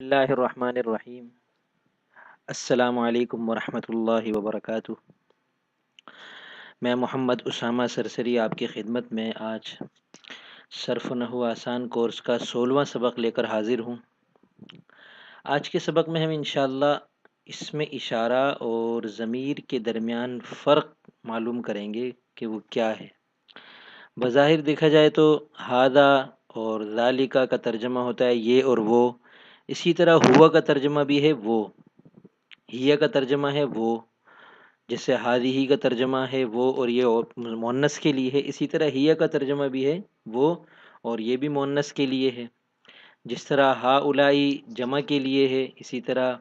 اللہ الرحمن الرحیم۔ السلام علیکم ورحمۃ اللہ وبرکاتہ۔ میں محمد اسامہ سرسری آپ کی خدمت میں آج صرف نحو آسان کورس کا 16واں سبق لے کر حاضر ہوں۔ آج کے سبق میں ہم انشاءاللہ اس میں اشارہ اور ضمیر کے درمیان فرق معلوم کریں گے کہ وہ کیا ہے۔ بظاہر دیکھا جائے تو ہادہ اور ذالکا کا ترجمہ ہوتا ہے یہ اور وہ، اسی طرح ہوا کا ترجمہ بھی ہے وہ، ہیا کا ترجمہ ہے وہ، جیسے ہادی کا ترجمہ ہے وہ اور یہ مؤنث کے لیے ہے، اسی طرح ہیا کا ترجمہ بھی ہے وہ اور یہ بھی مؤنث کے لیے ہے۔ جس طرح ہا اولائی جمع کے لیے ہے، اسی طرح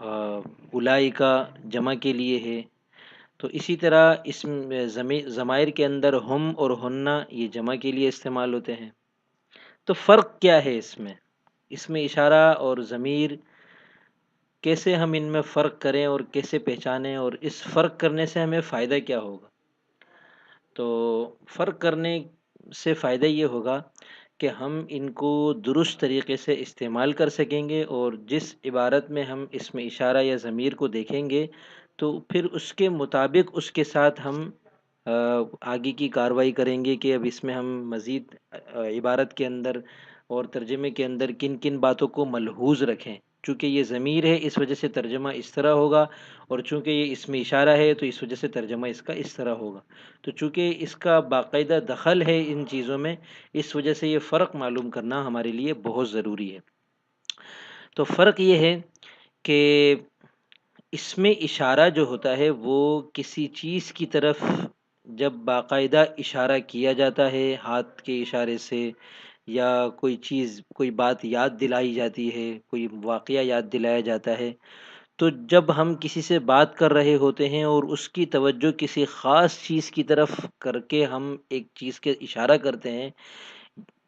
اولائی کا جمع کے لیے ہے۔ تو اسی طرح اسم ضمائر کے اندر ہم اور ہنہ یہ جمع کے لیے استعمال ہوتے ہیں۔ تو فرق کیا ہے اس میں اشارہ اور ضمیر کیسے ہم ان میں فرق کریں اور کیسے پہچانیں، اور اس فرق کرنے سے ہمیں فائدہ کیا ہوگا؟ تو فرق کرنے سے فائدہ یہ ہوگا کہ ہم ان کو درست طریقے سے استعمال کر سکیں گے، اور جس عبارت میں ہم اس میں اشارہ یا ضمیر کو دیکھیں گے تو پھر اس کے مطابق اس کے ساتھ ہم آگے کی کارروائی کریں گے کہ اب اس میں ہم مزید عبارت کے اندر اور ترجمے کے اندر کن کن باتوں کو ملحوظ رکھیں۔ چونکہ یہ ضمیر ہے اس وجہ سے ترجمہ اس طرح ہوگا، اور چونکہ یہ اس میں اشارہ ہے تو اس وجہ سے ترجمہ اس کا اس طرح ہوگا۔ تو چونکہ اس کا باقاعدہ دخل ہے ان چیزوں میں، اس وجہ سے یہ فرق معلوم کرنا ہمارے لیے بہت ضروری ہے۔ تو فرق یہ ہے کہ اس میں اشارہ جو ہوتا ہے وہ کسی چیز کی طرف جب باقاعدہ اشارہ کیا جاتا ہے ہاتھ کے اشارے سے، یا کوئی چیز کوئی بات یاد دلائی جاتی ہے، کوئی واقعہ یاد دلایا جاتا ہے، تو جب ہم کسی سے بات کر رہے ہوتے ہیں اور اس کی توجہ کسی خاص چیز کی طرف کر کے ہم ایک چیز کے اشارہ کرتے ہیں،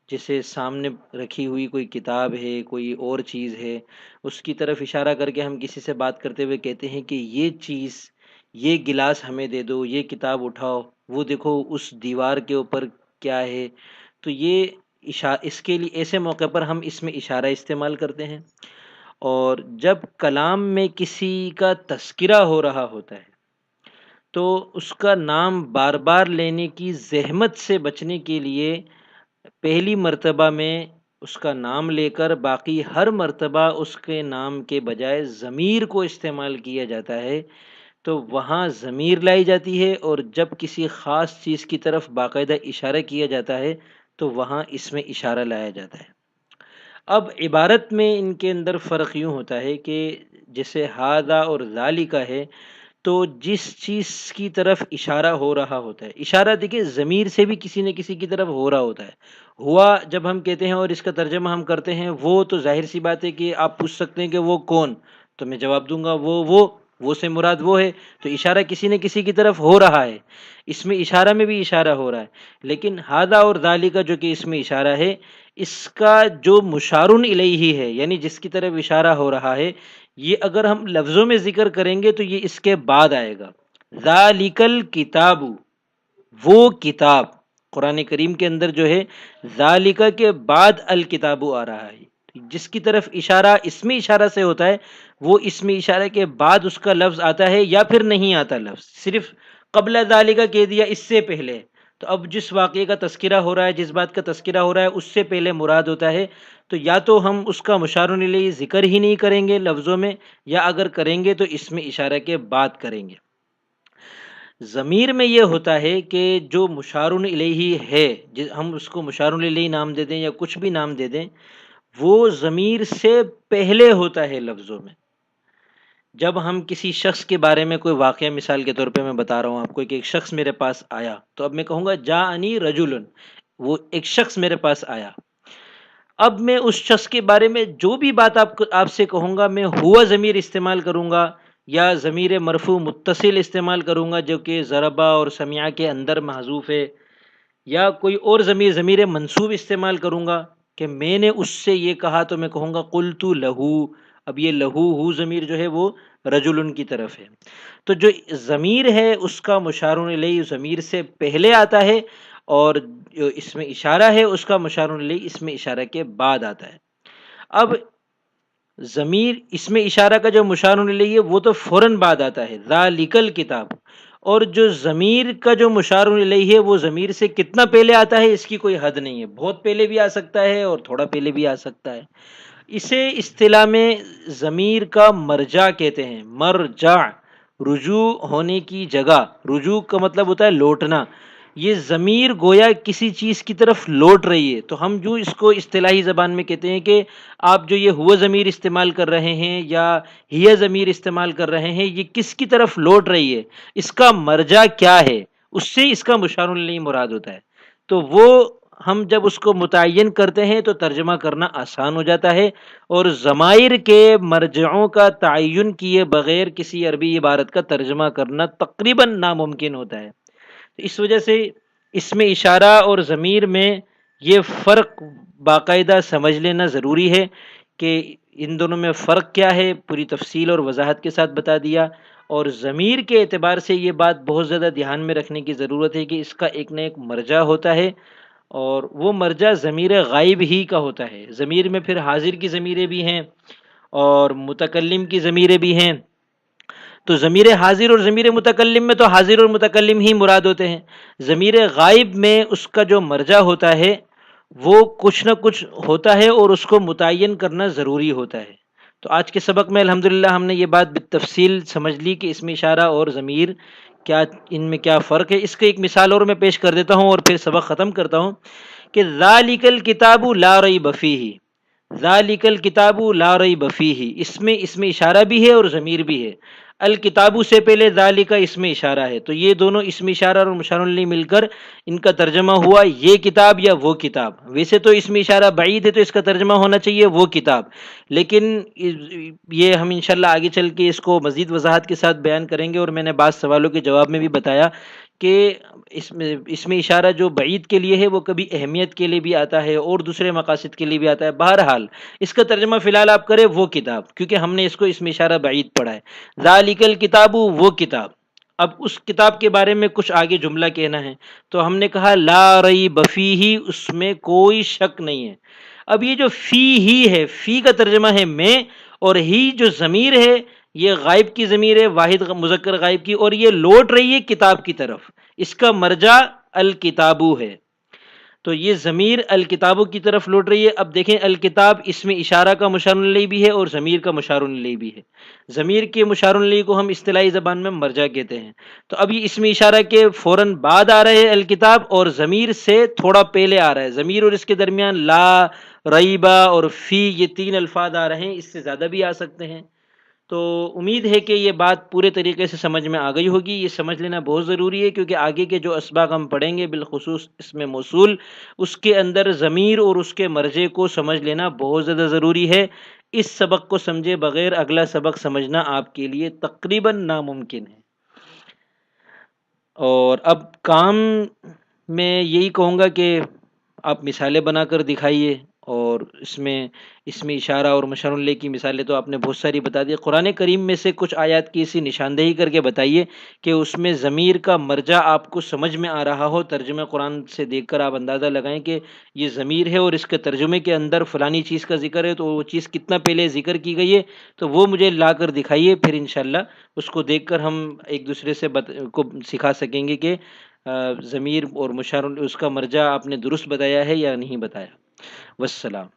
جیسے سامنے رکھی ہوئی کوئی کتاب ہے، کوئی اور چیز ہے، اس کی طرف اشارہ کر کے ہم کسی سے بات کرتے ہوئے کہتے ہیں کہ یہ چیز، یہ گلاس ہمیں دے دو، یہ کتاب اٹھاؤ، وہ دیکھو اس دیوار کے اوپر کیا ہے۔ تو یہ اس کے لیے ایسے موقع پر ہم اس میں اشارہ استعمال کرتے ہیں۔ اور جب کلام میں کسی کا تذکرہ ہو رہا ہوتا ہے تو اس کا نام بار بار لینے کی زحمت سے بچنے کے لیے پہلی مرتبہ میں اس کا نام لے کر باقی ہر مرتبہ اس کے نام کے بجائے ضمیر کو استعمال کیا جاتا ہے، تو وہاں ضمیر لائی جاتی ہے، اور جب کسی خاص چیز کی طرف باقاعدہ اشارہ کیا جاتا ہے تو وہاں اس میں اشارہ لایا جاتا ہے۔ اب عبارت میں ان کے اندر فرق یوں ہوتا ہے کہ جیسے ہادہ اور ذالکا ہے، تو جس چیز کی طرف اشارہ ہو رہا ہوتا ہے، اشارہ دیکھیں ضمیر سے بھی کسی نہ کسی کی طرف ہو رہا ہوتا ہے۔ ہوا جب ہم کہتے ہیں اور اس کا ترجمہ ہم کرتے ہیں وہ، تو ظاہر سی بات ہے کہ آپ پوچھ سکتے ہیں کہ وہ کون، تو میں جواب دوں گا وہ سے مراد وہ ہے، تو اشارہ کسی نہ کسی کی طرف ہو رہا ہے، اس میں اشارہ میں بھی اشارہ ہو رہا ہے۔ لیکن ہادہ اور ذالکا جو کہ اس میں اشارہ ہے، اس کا جو مشارن الیہ ہے، یعنی جس کی طرف اشارہ ہو رہا ہے، یہ اگر ہم لفظوں میں ذکر کریں گے تو یہ اس کے بعد آئے گا۔ ذالک الکتاب، وہ کتاب، قرآن کریم کے اندر جو ہے ذالکہ کے بعد الکتاب آ رہا ہے، جس کی طرف اشارہ اس میں اشارہ سے ہوتا ہے وہ اس میں اشارہ کے بعد اس کا لفظ آتا ہے یا پھر نہیں آتا لفظ، صرف قبل ذالکہ کہہ دیا اس سے پہلے۔ تو اب جس واقعے کا تذکرہ ہو رہا ہے، جس بات کا تذکرہ ہو رہا ہے، اس سے پہلے مراد ہوتا ہے، تو یا تو ہم اس کا مشار الیہ ذکر ہی نہیں کریں گے لفظوں میں، یا اگر کریں گے تو اس میں اشارہ کے بعد کریں گے۔ ضمیر میں یہ ہوتا ہے کہ جو مشار الیہ ہے، ہم اس کو مشار الیہ نام دے دیں یا کچھ بھی نام دے دیں، وہ ضمیر سے پہلے ہوتا ہے لفظوں میں۔ جب ہم کسی شخص کے بارے میں کوئی واقعہ، مثال کے طور پہ میں بتا رہا ہوں آپ کو کہ ایک شخص میرے پاس آیا، تو اب میں کہوں گا جاءنی رجل، وہ ایک شخص میرے پاس آیا۔ اب میں اس شخص کے بارے میں جو بھی بات آپ سے کہوں گا، میں ہوا ضمیر استعمال کروں گا یا ضمیر مرفوع متصل استعمال کروں گا جو کہ ضربہ اور سمعہ کے اندر محذوف ہے، یا کوئی اور ضمیر منصوب استعمال کروں گا کہ میں نے اس سے یہ کہا، تو میں کہوں گا قلت لہو۔ اب یہ لہو ہو ضمیر جو ہے وہ رجل کی طرف ہے۔ تو جو ضمیر ہے اس کا مشار الیہ ضمیر سے پہلے آتا ہے، اور جو اس میں اشارہ ہے اس کا مشار الیہ اس میں اشارہ کے بعد آتا ہے۔ اب ضمیر اس میں اشارہ کا جو مشار الیہ ہے وہ تو فوراً بعد آتا ہے، ذالک الکتاب، اور جو ضمیر کا جو مشار الیہ ہے وہ ضمیر سے کتنا پہلے آتا ہے اس کی کوئی حد نہیں ہے، بہت پہلے بھی آ سکتا ہے اور تھوڑا پہلے بھی آ سکتا ہے۔ اسے اصطلاح میں ضمیر کا مرجع کہتے ہیں، مرجع، رجوع ہونے کی جگہ، رجوع کا مطلب ہوتا ہے لوٹنا، یہ ضمیر گویا کسی چیز کی طرف لوٹ رہی ہے، تو ہم جو اس کو اصطلاحی زبان میں کہتے ہیں کہ آپ جو یہ ہوا ضمیر استعمال کر رہے ہیں یا ہی ضمیر استعمال کر رہے ہیں، یہ کس کی طرف لوٹ رہی ہے، اس کا مرجع کیا ہے، اس سے اس کا مشار الیہ مراد ہوتا ہے۔ تو وہ ہم جب اس کو متعین کرتے ہیں تو ترجمہ کرنا آسان ہو جاتا ہے، اور ضمائر کے مرجعوں کا تعین کیے بغیر کسی عربی عبارت کا ترجمہ کرنا تقریباً ناممکن ہوتا ہے۔ اس وجہ سے اس میں اشارہ اور ضمیر میں یہ فرق باقاعدہ سمجھ لینا ضروری ہے کہ ان دونوں میں فرق کیا ہے، پوری تفصیل اور وضاحت کے ساتھ بتا دیا۔ اور ضمیر کے اعتبار سے یہ بات بہت زیادہ دھیان میں رکھنے کی ضرورت ہے کہ اس کا ایک نہ ایک مرجع ہوتا ہے، اور وہ مرجع ضمیر غائب ہی کا ہوتا ہے۔ ضمیر میں پھر حاضر کی ضمیریں بھی ہیں اور متکلم کی ضمیریں بھی ہیں، تو ضمیر حاضر اور ضمیر متکلم میں تو حاضر اور متکلم ہی مراد ہوتے ہیں، ضمیر غائب میں اس کا جو مرجع ہوتا ہے وہ کچھ نہ کچھ ہوتا ہے اور اس کو متعین کرنا ضروری ہوتا ہے۔ تو آج کے سبق میں الحمدللہ ہم نے یہ بات بالتفصیل سمجھ لی کہ اسم اشارہ اور ضمیر کیا، ان میں کیا فرق ہے۔ اس کی ایک مثال اور میں پیش کر دیتا ہوں اور پھر سبق ختم کرتا ہوں کہ ذالک الکتاب لا ریب فیہ، ذالک الکتاب لا ریب فیہ، اس میں اسم اشارہ بھی ہے اور ضمیر بھی ہے۔ الکتابو سے پہلے ذالک اسم اشارہ ہے، تو یہ دونوں اسم اشارہ اور مشار الیہ مل کر ان کا ترجمہ ہوا یہ کتاب یا وہ کتاب۔ ویسے تو اسم اشارہ بعید ہے تو اس کا ترجمہ ہونا چاہیے وہ کتاب، لیکن یہ ہم انشاءاللہ آگے چل کے اس کو مزید وضاحت کے ساتھ بیان کریں گے، اور میں نے بعض سوالوں کے جواب میں بھی بتایا کہ اسم اشارہ جو بعید کے لیے ہے وہ کبھی اہمیت کے لیے بھی آتا ہے اور دوسرے مقاصد کے لیے بھی آتا ہے۔ بہرحال اس کا ترجمہ فی الحال آپ کریں وہ کتاب، کیونکہ ہم نے اس کو اسم اشارہ بعید پڑھا ہے۔ ذالک الکتاب وہ کتاب، اب اس کتاب کے بارے میں کچھ آگے جملہ کہنا ہے، تو ہم نے کہا لا ریب فیہ، اس میں کوئی شک نہیں ہے۔ اب یہ جو فی ہی ہے، فی کا ترجمہ ہے میں، اور ہی جو ضمیر ہے یہ غائب کی ضمیر ہے، واحد مذکر غائب کی، اور یہ لوٹ رہی ہے کتاب کی طرف، اس کا مرجع الکتابو ہے، تو یہ ضمیر الکتابوں کی طرف لوٹ رہی ہے۔ اب دیکھیں الکتاب اسم اشارہ کا مشار الیہ بھی ہے اور ضمیر کا مشار الیہ بھی ہے۔ ضمیر کے مشار الیہ کو ہم اصطلاحی زبان میں مرجع کہتے ہیں، تو اب یہ اسم اشارہ کے فوراً بعد آ رہے ہیں الکتاب، اور ضمیر سے تھوڑا پہلے آ رہا ہے، ضمیر اور اس کے درمیان لا، ریبہ اور فی، یہ تین الفاظ آ رہے ہیں، اس سے زیادہ بھی آ سکتے ہیں۔ تو امید ہے کہ یہ بات پورے طریقے سے سمجھ میں آ گئی ہوگی، یہ سمجھ لینا بہت ضروری ہے کیونکہ آگے کے جو اسباق ہم پڑھیں گے بالخصوص اسم موصول، اس کے اندر ضمیر اور اس کے مرجع کو سمجھ لینا بہت زیادہ ضروری ہے۔ اس سبق کو سمجھے بغیر اگلا سبق سمجھنا آپ کے لیے تقریباً ناممکن ہے۔ اور اب کام میں یہی کہوں گا کہ آپ مثالیں بنا کر دکھائیے، اور اس میں اسم اشارہ اور مشار الیہ کی مثالیں تو آپ نے بہت ساری بتا دی، قرآن کریم میں سے کچھ آیات کی ایسی نشاندہی کر کے بتائیے کہ اس میں ضمیر کا مرجع آپ کو سمجھ میں آ رہا ہو، ترجمہ قرآن سے دیکھ کر آپ اندازہ لگائیں کہ یہ ضمیر ہے اور اس کے ترجمے کے اندر فلانی چیز کا ذکر ہے، تو وہ چیز کتنا پہلے ذکر کی گئی ہے، تو وہ مجھے لا کر دکھائیے، پھر انشاءاللہ اس کو دیکھ کر ہم ایک دوسرے سے کو سکھا سکیں گے کہ ضمیر اور مشار اس کا مرجع آپ نے درست بتایا ہے یا نہیں بتایا۔ والسلام۔